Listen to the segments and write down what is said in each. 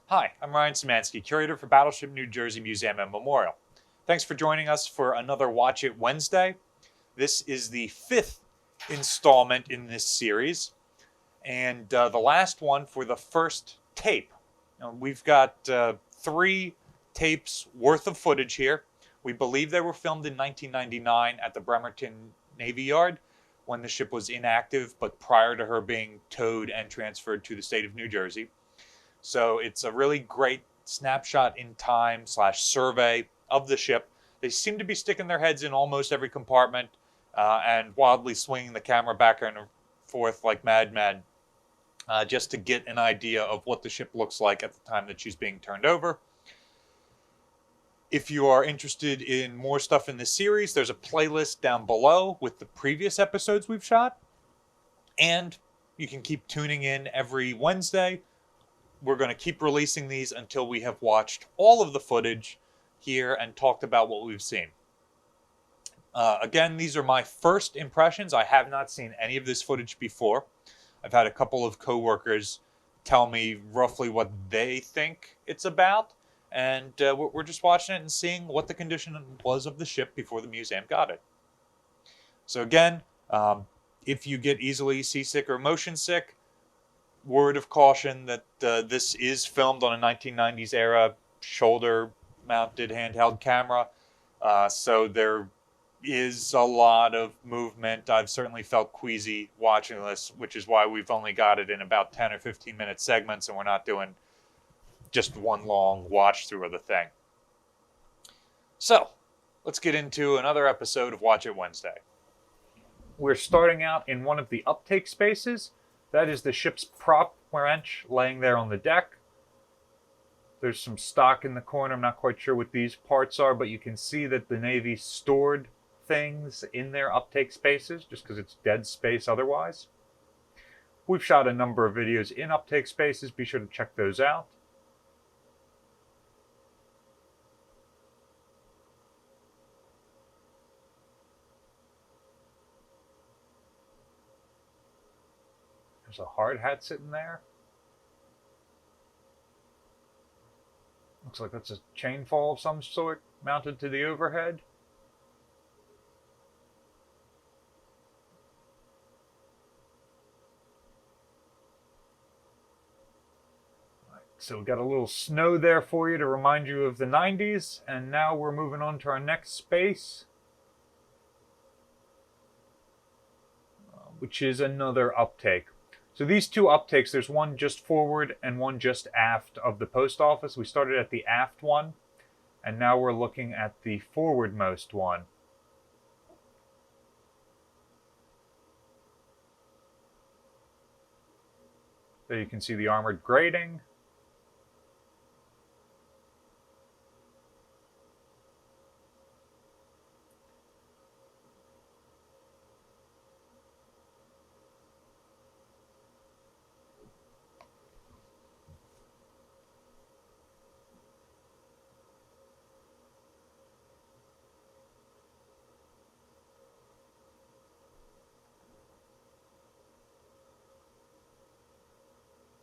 Hi, I'm Ryan Szymanski, curator for Battleship New Jersey Museum and Memorial. Thanks for joining us for another Watch It Wednesday. This is the fifth installment in this series, and the last one for the first tape. Now, we've got three tapes worth of footage here. We believe they were filmed in 1999 at the Bremerton Navy Yard when the ship was inactive, but prior to her being towed and transferred to the state of New Jersey. So it's a really great snapshot in time slash survey of the ship. They seem to be sticking their heads in almost every compartment and wildly swinging the camera back and forth like madmen just to get an idea of what the ship looks like at the time that she's being turned over. If you are interested in more stuff in this series, there's a playlist down below with the previous episodes we've shot. And you can keep tuning in every Wednesday. We're going to keep releasing these until we have watched all of the footage here and talked about what we've seen. Again, these are my first impressions. I have not seen any of this footage before. I've had a couple of coworkers tell me roughly what they think it's about, and we're just watching it and seeing what the condition was of the ship before the museum got it. So again, if you get easily seasick or motion sick, word of caution that this is filmed on a 1990s era shoulder-mounted handheld camera, so there is a lot of movement. I've certainly felt queasy watching this, which is why we've only got it in about 10 or 15-minute segments, and we're not doing just one long watch through of the thing. So, let's get into another episode of Watch It Wednesday. We're starting out in one of the uptake spaces. That is the ship's prop wrench laying there on the deck. There's some stock in the corner. I'm not quite sure what these parts are, but you can see that the Navy stored things in their uptake spaces just because it's dead space otherwise. We've shot a number of videos in uptake spaces. Be sure to check those out. There's a hard hat sitting there. Looks like that's a chain fall of some sort mounted to the overhead. So we got a little snow there for you to remind you of the 90s. And now we're moving on to our next space, which is another uptake. So these two uptakes, there's one just forward and one just aft of the post office. We started at the aft one, and now we're looking at the forwardmost one. There you can see the armored grating.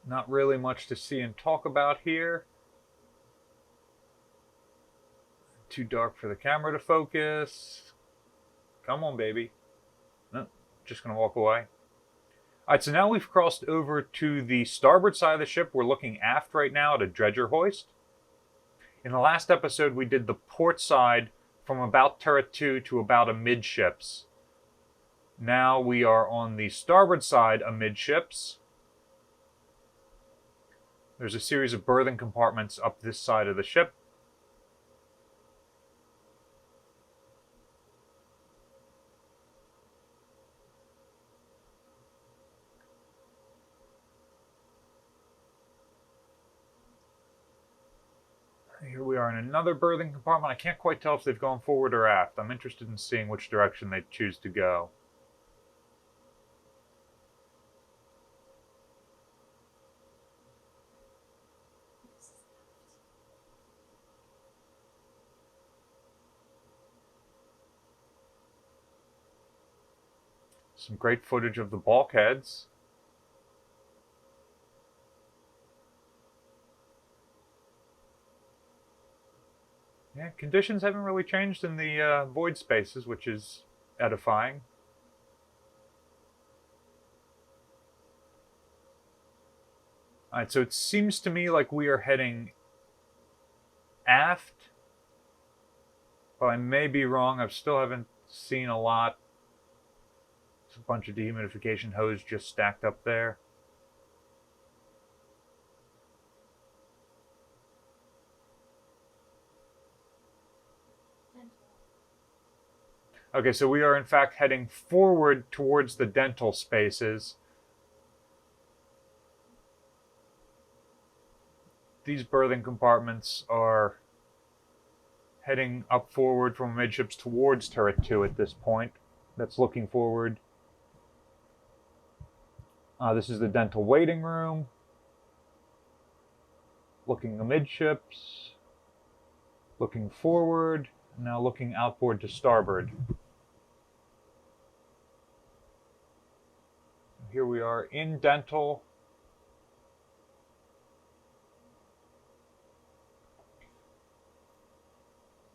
Not really much to see and talk about here. Too dark for the camera to focus. Come on, baby. No, just gonna walk away. Alright, so now we've crossed over to the starboard side of the ship. We're looking aft right now at a dredger hoist. In the last episode, we did the port side from about turret 2 to about amidships. Now we are on the starboard side amidships. There's a series of berthing compartments up this side of the ship. Here we are in another berthing compartment. I can't quite tell if they've gone forward or aft. I'm interested in seeing which direction they choose to go. Some great footage of the bulkheads. Yeah, conditions haven't really changed in the void spaces, which is edifying. Alright, so it seems to me like we are heading aft, but I may be wrong. I still haven't seen a lot. There's a bunch of dehumidification hose just stacked up there. Okay, so we are in fact heading forward towards the dental spaces. These berthing compartments are heading up forward from midships towards turret 2 at this point. That's looking forward. This is the dental waiting room. Looking amidships. Looking forward. Now looking outboard to starboard. Here we are in dental.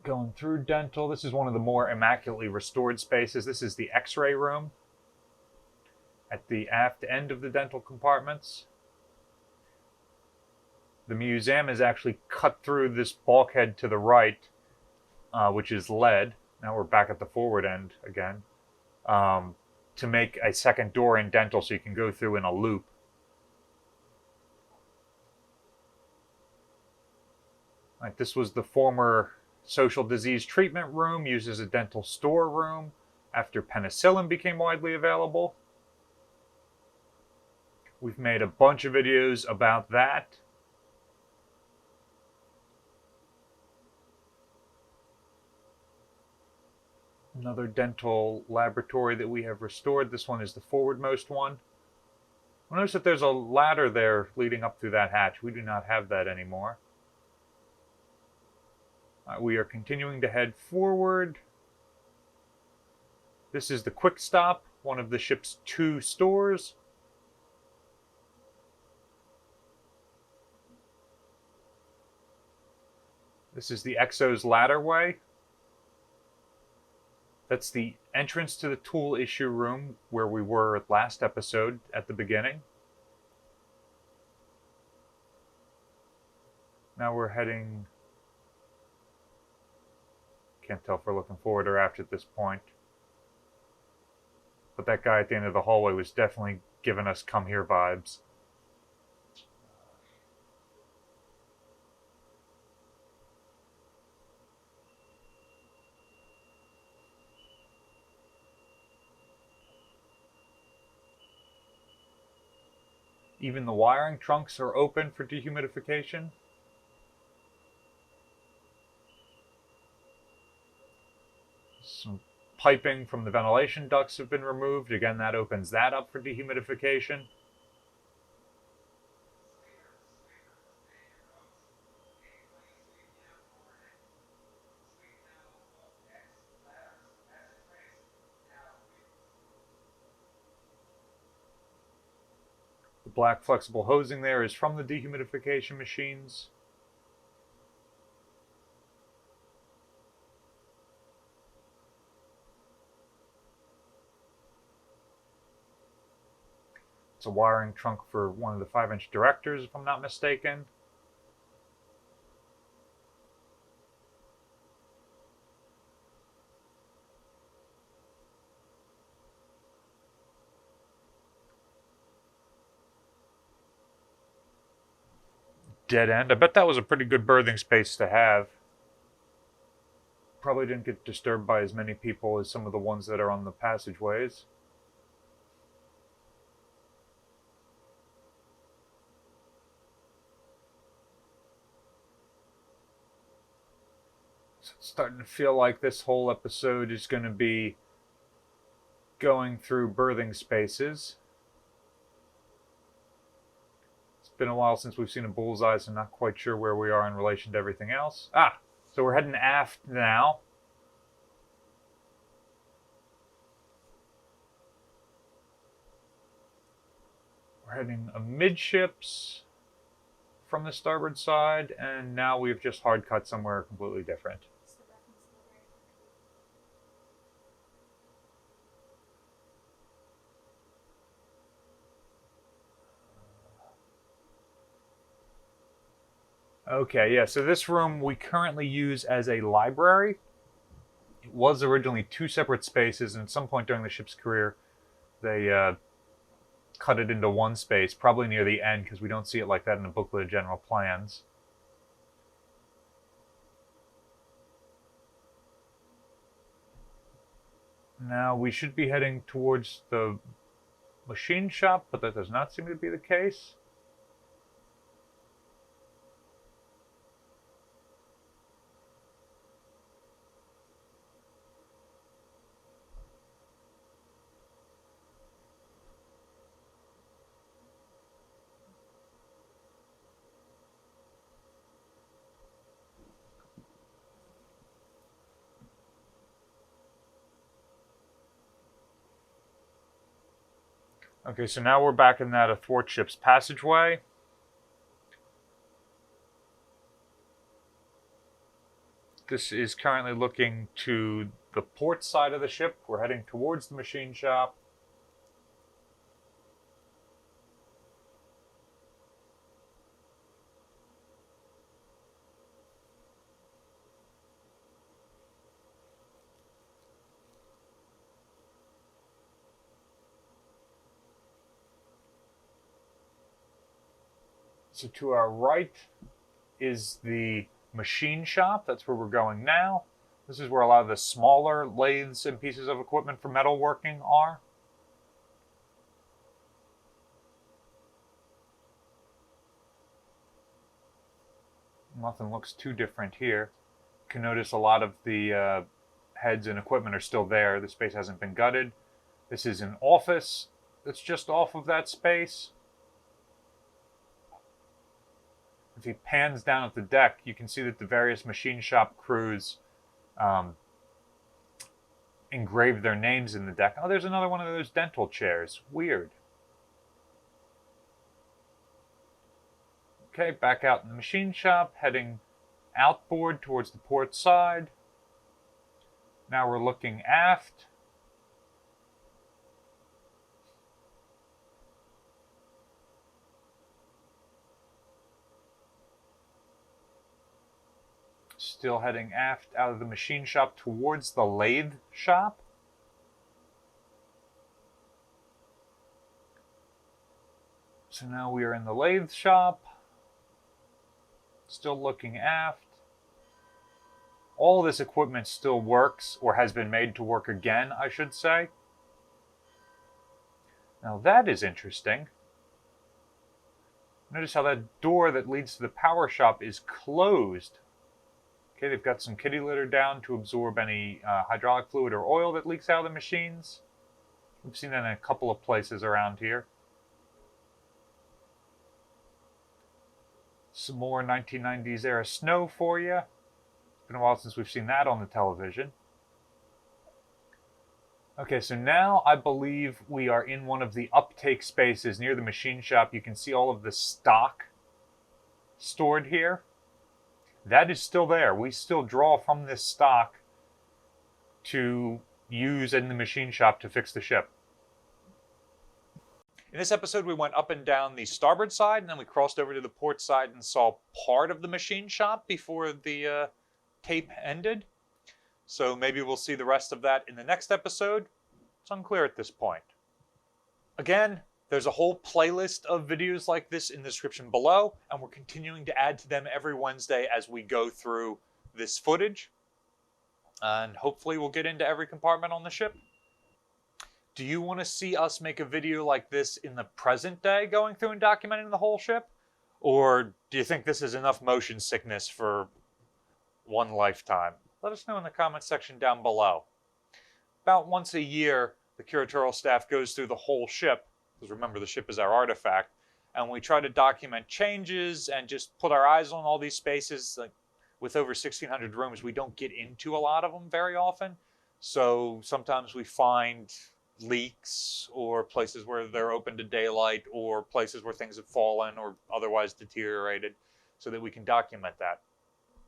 Going through dental. This is one of the more immaculately restored spaces. This is the X-ray room at the aft end of the dental compartments. The museum is actually cut through this bulkhead to the right, which is lead. Now we're back at the forward end again, to make a second door in dental so you can go through in a loop. Right, this was the former social disease treatment room, used as a dental storeroom after penicillin became widely available. We've made a bunch of videos about that. Another dental laboratory that we have restored. This one is the forwardmost one. Notice that there's a ladder there leading up through that hatch. We do not have that anymore. We are continuing to head forward. This is the quick stop, one of the ship's 2 stores. This is the Exo's ladderway. That's the entrance to the tool issue room where we were at last episode at the beginning. Now we're heading... Can't tell if we're looking forward or after at this point. But that guy at the end of the hallway was definitely giving us come here vibes. Even the wiring trunks are open for dehumidification. Some piping from the ventilation ducts have been removed. Again, that opens that up for dehumidification. The black flexible hosing there is from the dehumidification machines. It's a wiring trunk for one of the 5-inch directors, if I'm not mistaken. Dead end. I bet that was a pretty good berthing space to have. Probably didn't get disturbed by as many people as some of the ones that are on the passageways. So it's starting to feel like this whole episode is going to be going through berthing spaces. Been a while since we've seen a bullseye, so I'm not quite sure where we are in relation to everything else. So we're heading aft now. We're heading amidships, from the starboard side, and now we've just hard cut somewhere completely different. Okay, yeah, so this room we currently use as a library. It was originally two separate spaces, and at some point during the ship's career, they cut it into one space, probably near the end, because we don't see it like that in the booklet of general plans. Now we should be heading towards the machine shop, but that does not seem to be the case. Okay, so now we're back in that athwartship's passageway. This is currently looking to the port side of the ship. We're heading towards the machine shop. So to our right is the machine shop. That's where we're going now. This is where a lot of the smaller lathes and pieces of equipment for metalworking are. Nothing looks too different here. You can notice a lot of the heads and equipment are still there. The space hasn't been gutted. This is an office that's just off of that space. If he pans down at the deck, you can see that the various machine shop crews engraved their names in the deck. Oh, there's another one of those dental chairs. Weird. Okay, back out in the machine shop, heading outboard towards the port side. Now we're looking aft. Still heading aft out of the machine shop towards the lathe shop. So now we are in the lathe shop. Still looking aft. All this equipment still works, or has been made to work again, I should say. Now that is interesting. Notice how that door that leads to the power shop is closed. Okay, they've got some kitty litter down to absorb any hydraulic fluid or oil that leaks out of the machines. We've seen that in a couple of places around here. Some more 1990s era snow for you. It's been a while since we've seen that on the television. Okay, so now I believe we are in one of the uptake spaces near the machine shop. You can see all of the stock stored here. That is still there. We still draw from this stock to use in the machine shop to fix the ship. In this episode, we went up and down the starboard side, and then we crossed over to the port side and saw part of the machine shop before the tape ended. So maybe we'll see the rest of that in the next episode. It's unclear at this point. Again, there's a whole playlist of videos like this in the description below, and we're continuing to add to them every Wednesday as we go through this footage. And hopefully we'll get into every compartment on the ship. Do you want to see us make a video like this in the present day, going through and documenting the whole ship? Or do you think this is enough motion sickness for one lifetime? Let us know in the comment section down below. About once a year, the curatorial staff goes through the whole ship, because remember, the ship is our artifact, and we try to document changes and just put our eyes on all these spaces. Like, with over 1,600 rooms, we don't get into a lot of them very often. So sometimes we find leaks or places where they're open to daylight or places where things have fallen or otherwise deteriorated so that we can document that.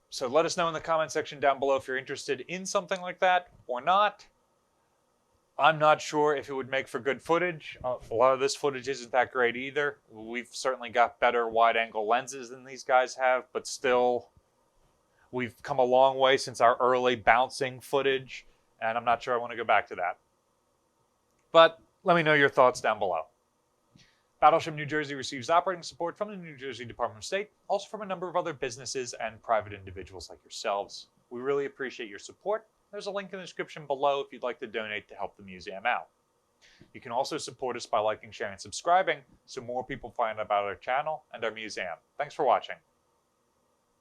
So let us know in the comment section down below if you're interested in something like that or not. I'm not sure if it would make for good footage. A lot of this footage isn't that great either. We've certainly got better wide-angle lenses than these guys have, but still, we've come a long way since our early bouncing footage, and I'm not sure I want to go back to that. But let me know your thoughts down below. Battleship New Jersey receives operating support from the New Jersey Department of State, also from a number of other businesses and private individuals like yourselves. We really appreciate your support. There's a link in the description below if you'd like to donate to help the museum out. You can also support us by liking, sharing, and subscribing so more people find out about our channel and our museum. Thanks for watching.